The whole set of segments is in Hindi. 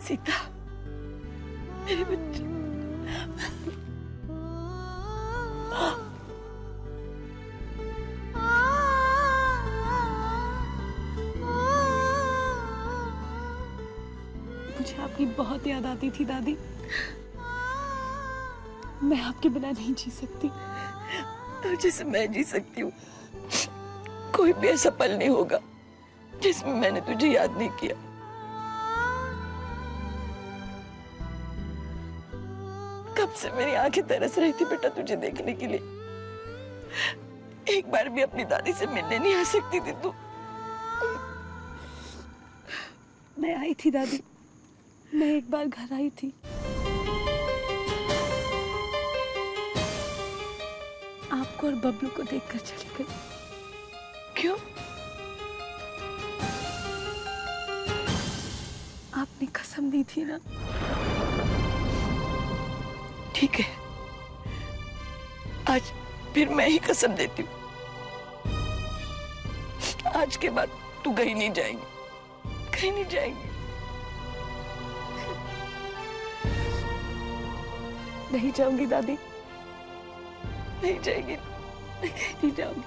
सीता, मेरे बच्चे। मुझे आपकी बहुत याद आती थी दादी। मैं आपके बिना नहीं जी सकती। और जैसे मैं जी सकती हूँ, कोई भी ऐसा पल नहीं होगा जिसमें मैंने तुझे याद नहीं किया। कब से मेरी आंखें तरस रही थी बेटा तुझे देखने के लिए। एक बार भी अपनी दादी से मिलने नहीं आ सकती थी तू। मैं आई थी दादी, मैं एक बार घर आई थी। आपको और बबलू को देखकर चली गई। क्यों? आपने कसम दी थी ना। ठीक है, आज फिर मैं ही कसम देती हूँ। आज के बाद तू कहीं नहीं जाएगी, कहीं नहीं जाएगी। नहीं जाऊंगी दादी, नहीं जाएगी, मैं कहीं नहीं जाऊंगी।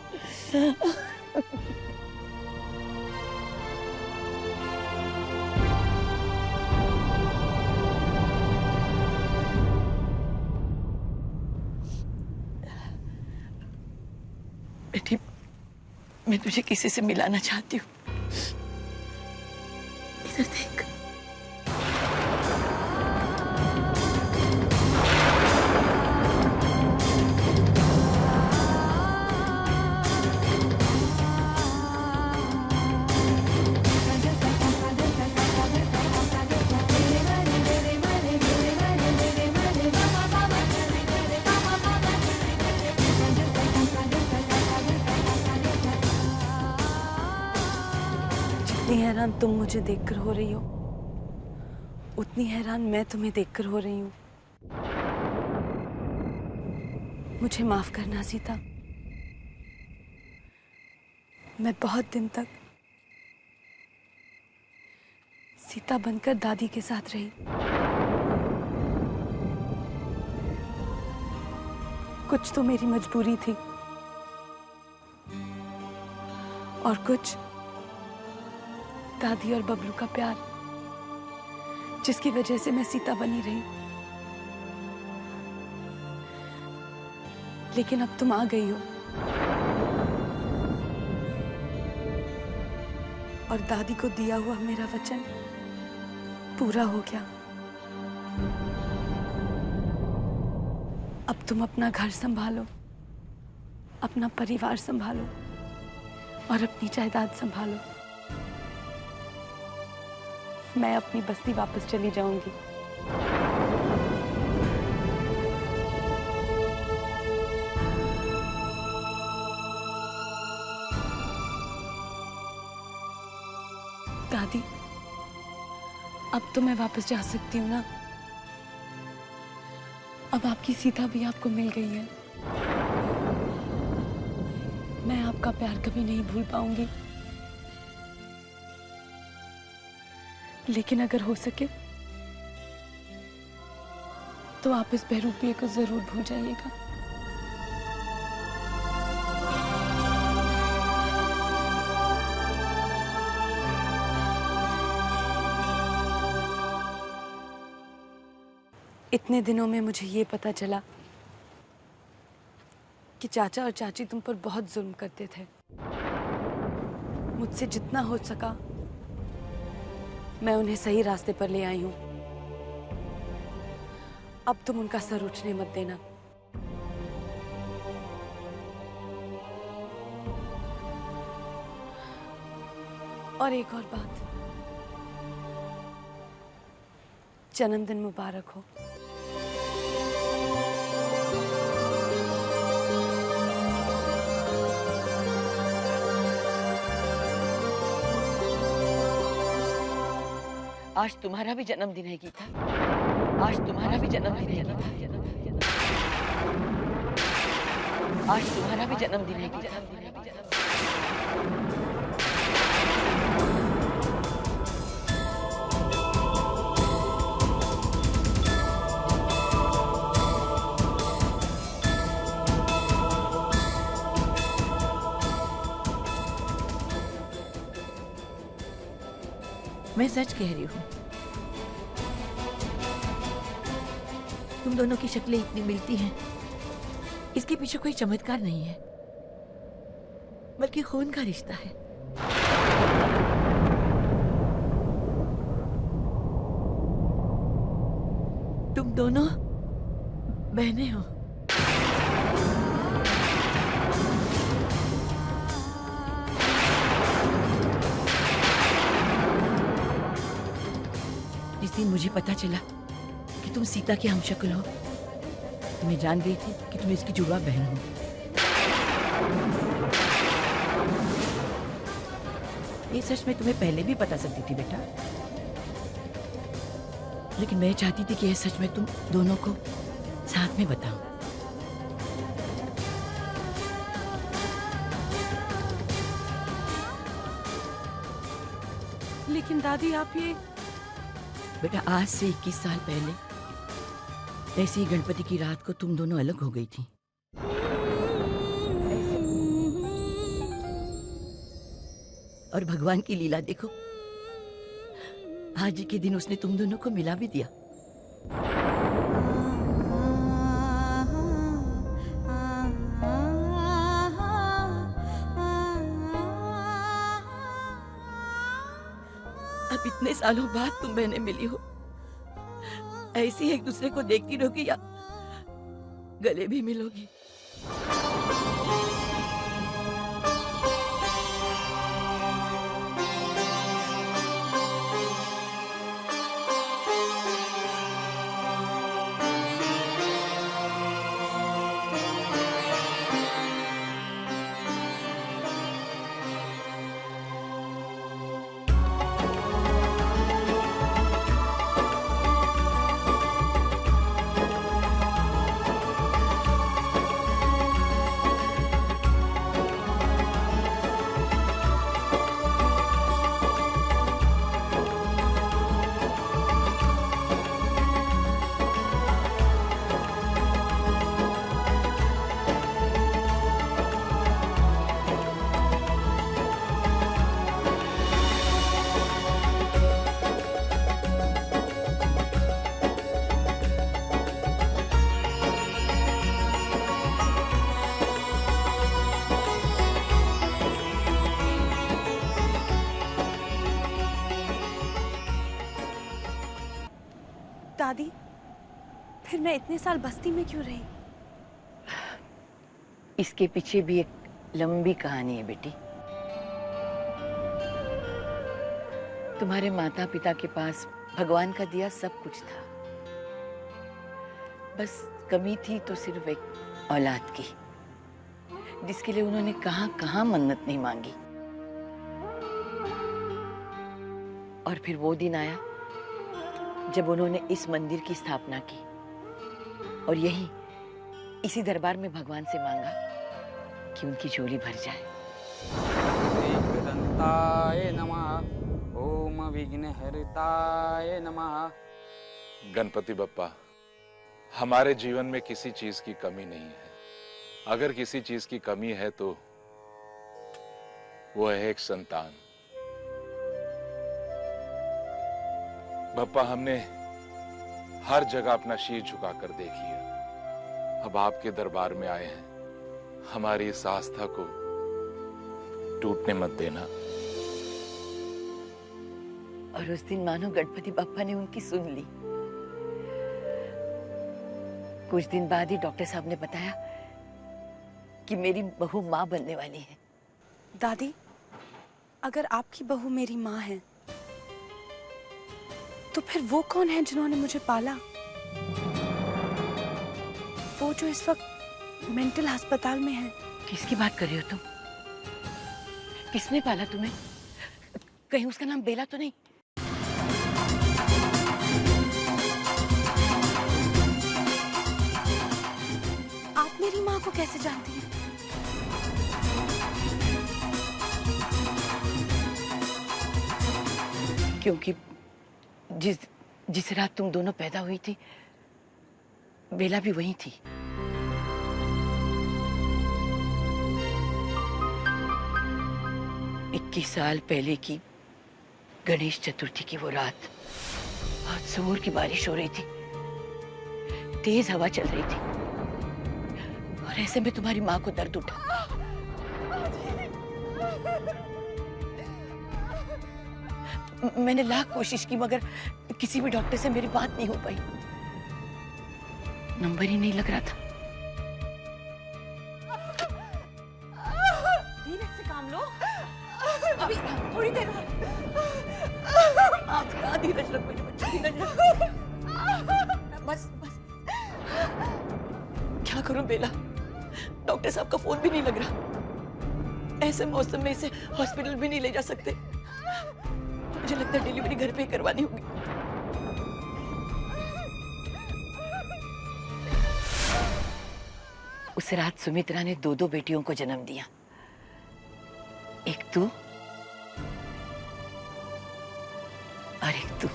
बेटी, मैं तुझे किसी से मिलाना चाहती हूँ। इधर देख। जितनी हैरान तुम मुझे देखकर हो रही हो, उतनी हैरान मैं तुम्हें देखकर हो रही हूँ। मुझे माफ करना सीता। मैं बहुत दिन तक सीता बनकर दादी के साथ रही। कुछ तो मेरी मजबूरी थी और कुछ दादी और बबलू का प्यार, जिसकी वजह से मैं सीता बनी रही। लेकिन अब तुम आ गई हो और दादी को दिया हुआ मेरा वचन पूरा हो गया। अब तुम अपना घर संभालो, अपना परिवार संभालो और अपनी जायदाद संभालो। मैं अपनी बस्ती वापस चली जाऊंगी। दादी, अब तो मैं वापस जा सकती हूँ ना। अब आपकी सीता भी आपको मिल गई है। मैं आपका प्यार कभी नहीं भूल पाऊंगी, लेकिन अगर हो सके तो आप इस बहरूपिये को जरूर भूल जाइएगा। इतने दिनों में मुझे ये पता चला कि चाचा और चाची तुम पर बहुत जुल्म करते थे। मुझसे जितना हो सका मैं उन्हें सही रास्ते पर ले आई हूं। अब तुम उनका सर उठने मत देना। और एक और बात, जन्मदिन मुबारक हो। आज तुम्हारा भी जन्मदिन है गीता। आज तुम्हारा भी जन्मदिन है गीता। आज तुम्हारा भी जन्मदिन है गीता। मैं सच कह रही हूँ। तुम दोनों की शक्लें इतनी मिलती हैं, इसके पीछे कोई चमत्कार नहीं है, बल्कि खून का रिश्ता है। तुम दोनों बहनें हो। जिस दिन मुझे पता चला कि तुम सीता की हमशक्ल हो, मैं जान गई थी कि तुम इसकी जुड़वा बहन हो। ये सच मैं तुम्हें पहले भी बता सकती थी बेटा, लेकिन मैं चाहती थी कि यह सच मैं तुम दोनों को साथ में बताऊं। लेकिन दादी आप ये बेटा, आज से 21 साल पहले ऐसी ही गणपति की रात को तुम दोनों अलग हो गई थी। और भगवान की लीला देखो, आज के दिन उसने तुम दोनों को मिला भी दिया। अब इतने सालों बाद तुम बहनें मिली हो, ऐसी एक दूसरे को देखती रहोगी या गले भी मिलोगी। दादी, फिर मैं इतने साल बस्ती में क्यों रही? इसके पीछे भी एक लंबी कहानी है बेटी। तुम्हारे माता पिता के पास भगवान का दिया सब कुछ था, बस कमी थी तो सिर्फ एक औलाद की, जिसके लिए उन्होंने कहां कहां मन्नत नहीं मांगी। और फिर वो दिन आया जब उन्होंने इस मंदिर की स्थापना की और यही इसी दरबार में भगवान से मांगा कि उनकी झोली भर जाए। एकदंताय नमः, ओम विघ्नहर्ताय नमः। गणपति बप्पा, हमारे जीवन में किसी चीज की कमी नहीं है। अगर किसी चीज की कमी है तो वो है एक संतान। बप्पा, हमने हर जगह अपना शीर झुकाकर देख लिया, अब आपके दरबार में आए हैं। हमारी इस आस्था को टूटने मत देना। और उस दिन मानो गणपति बप्पा ने उनकी सुन ली। कुछ दिन बाद ही डॉक्टर साहब ने बताया कि मेरी बहू मां बनने वाली है। दादी, अगर आपकी बहू मेरी माँ है तो फिर वो कौन है जिन्होंने मुझे पाला? वो जो इस वक्त मेंटल अस्पताल में है। किसकी बात कर रही हो तुम? किसने पाला तुम्हें? कहीं उसका नाम बेला तो नहीं? आप मेरी माँ को कैसे जानती हैं? क्योंकि जिस रात तुम दोनों पैदा हुई थी, बेला भी वही थी। इक्कीस साल पहले की गणेश चतुर्थी की वो रात बहुत जोर की बारिश हो रही थी, तेज हवा चल रही थी और ऐसे में तुम्हारी माँ को दर्द उठा। मैंने लाख कोशिश की मगर किसी भी डॉक्टर से मेरी बात नहीं हो पाई, नंबर ही नहीं लग रहा था। धीरे से काम लो, अभी थोड़ी देर आप धीरज रखो मेरे बच्चे, धीरज रखो। बस बस। क्या करूं बेला, डॉक्टर साहब का फोन भी नहीं लग रहा। ऐसे मौसम में इसे हॉस्पिटल भी नहीं ले जा सकते। मुझे लगता है डिलीवरी घर पे ही करवानी होगी। उस रात सुमित्रा ने दो बेटियों को जन्म दिया, एक तू और एक तू।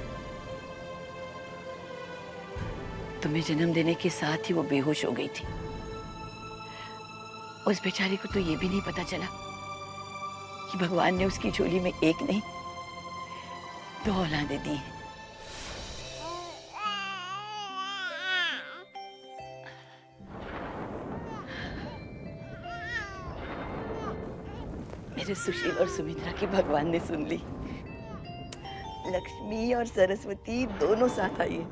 तुम्हें जन्म देने के साथ ही वो बेहोश हो गई थी। उस बेचारी को तो ये भी नहीं पता चला कि भगवान ने उसकी झोली में एक नहीं 2 औलादें दी हैं। मेरे सुशील और सुमित्रा की भगवान ने सुन ली। लक्ष्मी और सरस्वती दोनों साथ आई है।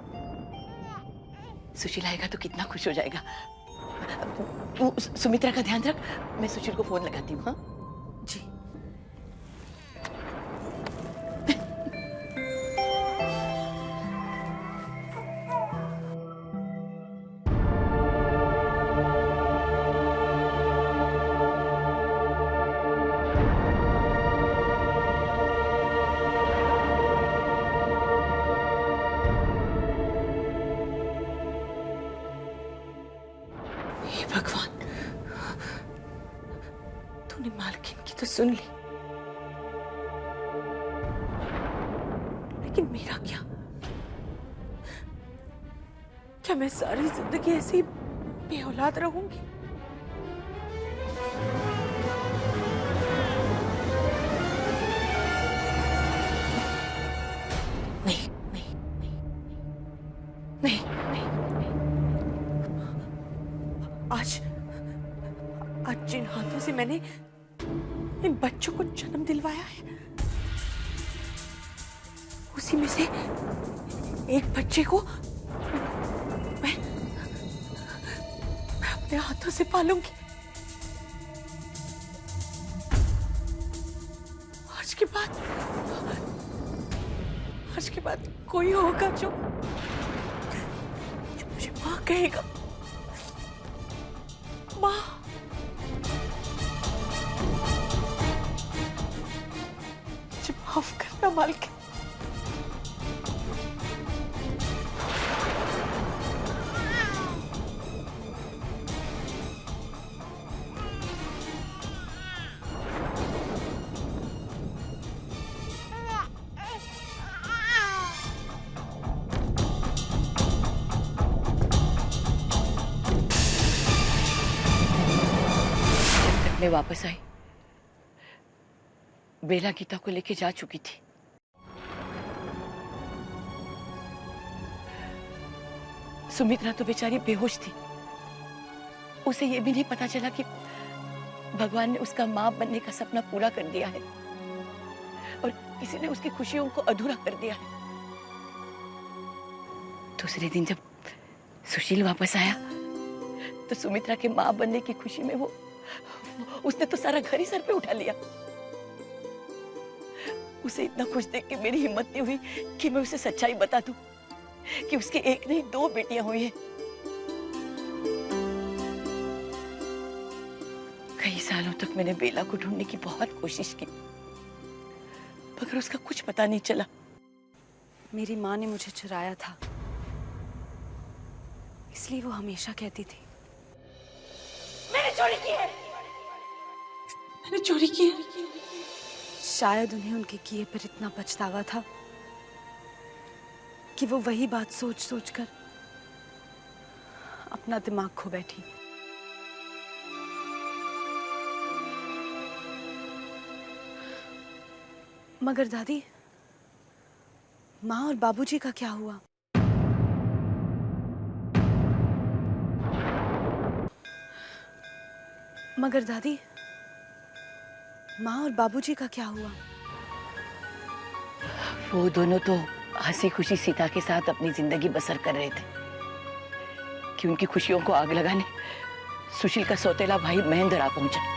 सुशील आएगा तो कितना खुश हो जाएगा। तू सुमित्रा का ध्यान रख, मैं सुशील को फोन लगाती हूँ। हाँ जी। भगवान, तूने मालकिन की तो सुन ली, लेकिन मेरा क्या? क्या मैं सारी जिंदगी ऐसे ही बेऔलाद रहूंगी? नहीं नहीं नहीं नहीं नहीं, नहीं। आज जिन हाथों से मैंने इन बच्चों को जन्म दिलवाया है, उसी में से एक बच्चे को मैं अपने हाथों से पालूंगी। आज के बाद कोई होगा जो मुझे माँ कहेगा। माँ, मुझे माफ करना मालकिन। मैं वापस आई, बेला गीता को लेके जा चुकी थी। सुमित्रा तो बेचारी बेहोश थी। उसे ये भी नहीं पता चला कि भगवान ने उसका मां बनने का सपना पूरा कर दिया है और किसी ने उसकी खुशियों को अधूरा कर दिया है। दूसरे दिन जब सुशील वापस आया तो सुमित्रा के मां बनने की खुशी में उसने तो सारा घर ही सर पे उठा लिया। उसे इतना खुश देख के मेरी हिम्मत नहीं हुई कि मैं उसे सच्चाई बता दूं कि उसके एक नहीं 2 बेटियां हुई हैं। कई सालों तक मैंने बेला को ढूंढने की बहुत कोशिश की, मगर उसका कुछ पता नहीं चला। मेरी माँ ने मुझे चुराया था, इसलिए वो हमेशा कहती थी मैंने चोरी की है, मैंने चोरी की है। शायद उन्हें उनके किए पर इतना पछतावा था कि वो वही बात सोच सोच कर अपना दिमाग खो बैठी। मगर दादी, माँ और बाबूजी का क्या हुआ? मगर दादी, माँ और बाबूजी का क्या हुआ? वो दोनों तो हंसी खुशी सीता के साथ अपनी जिंदगी बसर कर रहे थे कि उनकी खुशियों को आग लगाने सुशील का सौतेला भाई महेंद्र आ पहुंचा।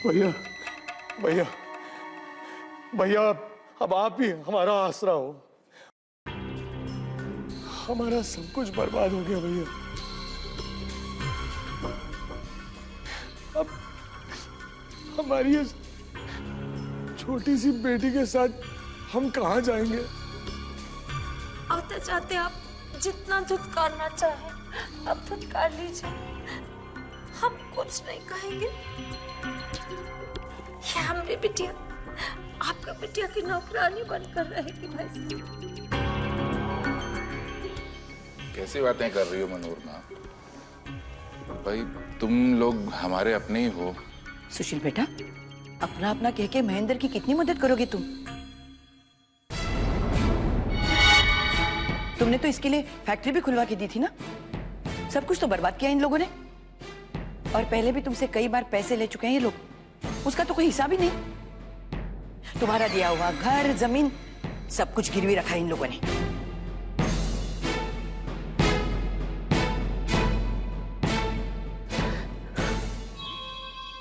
भैया भैया भैया, अब आप ही हमारा आसरा हो। हमारा सब कुछ बर्बाद हो गया भैया। अब हमारी इस छोटी सी बेटी के साथ हम कहाँ जाएंगे? आते जाते आप जितना धुतकारना चाहे आप धुतकार लीजिए, हम कुछ नहीं कहेंगे। ये हमारी बिटिया आपका बिटिया की नौकरानी बनकर रहेगी भाई। कैसी बातें कर रही हो मनोरमा? भाई तुम लोग हमारे अपने ही हो। सुशील बेटा, अपना अपना कह के महेंद्र की कितनी मदद करोगे तुम? तुमने तो इसके लिए फैक्ट्री भी खुलवा के दी थी ना। सब कुछ तो बर्बाद किया इन लोगों ने, और पहले भी तुमसे कई बार पैसे ले चुके हैं ये लोग, उसका तो कोई हिसाब ही नहीं। तुम्हारा दिया हुआ घर जमीन सब कुछ गिरवी रखा है इन लोगों ने।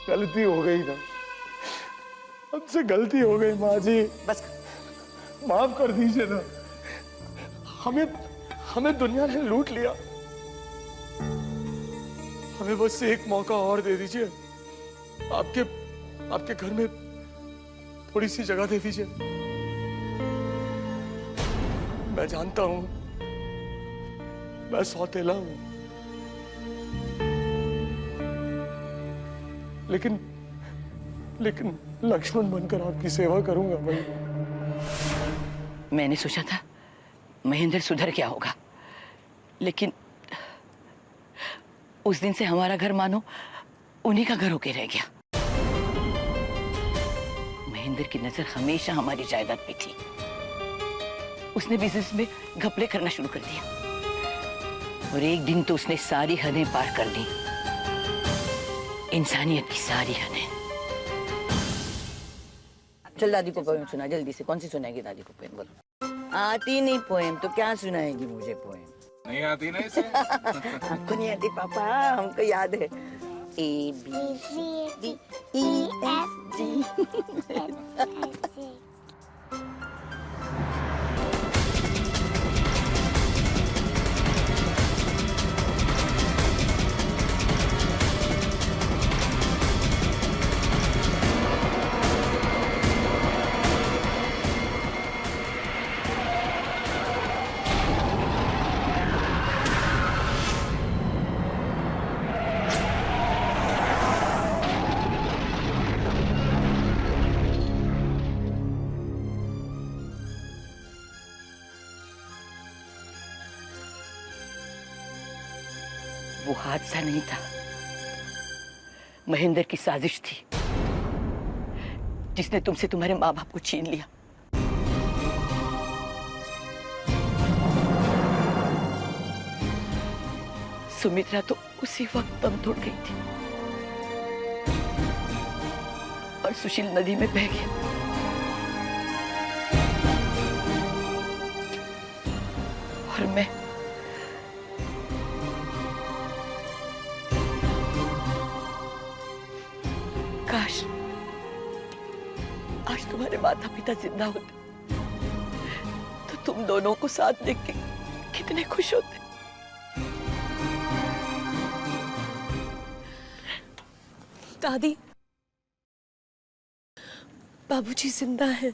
गलती हो गई ना, हमसे गलती हो गई माँ जी, बस माफ कर दीजिए ना। हमें दुनिया ने लूट लिया, हमें बस एक मौका और दे दीजिए। आपके घर में थोड़ी सी जगह दे दीजिए। मैं जानता हूं मैं सौतेला हूं, लेकिन लक्ष्मण बनकर आपकी सेवा करूंगा भाई। मैंने सोचा था महेंद्र सुधर गया होगा, लेकिन उस दिन से हमारा घर मानो उन्हीं का घर होके रह गया। महेंद्र की नजर हमेशा हमारी जायदाद पे थी। उसने बिजनेस में घपले करना शुरू कर दिया, और एक दिन तो उसने सारी हदें पार कर दी, इंसानियत की सारी हदें। चल दादी को पोएम सुना जल्दी से। कौन सी सुनाएगी दादी को पोएम? बोलो। आती नहीं पोएम तो क्या सुनाएगी मुझे पोएम? नहीं आती ना इसे? हमको नहीं आती पापा, हमको याद है। A B C D E F G। वो हादसा नहीं था, महेंद्र की साजिश थी, जिसने तुमसे तुम्हारे माँ बाप को छीन लिया। सुमित्रा तो उसी वक्त दम तोड़ गई थी, और सुशील नदी में बह गया। और मैं काश आज तुम्हारे माता पिता जिंदा होते तो तुम दोनों को साथ देख के कितने खुश होते। दादी, बाबूजी जिंदा है।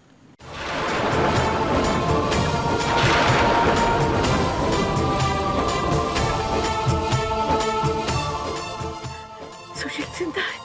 सुशील जिंदा है।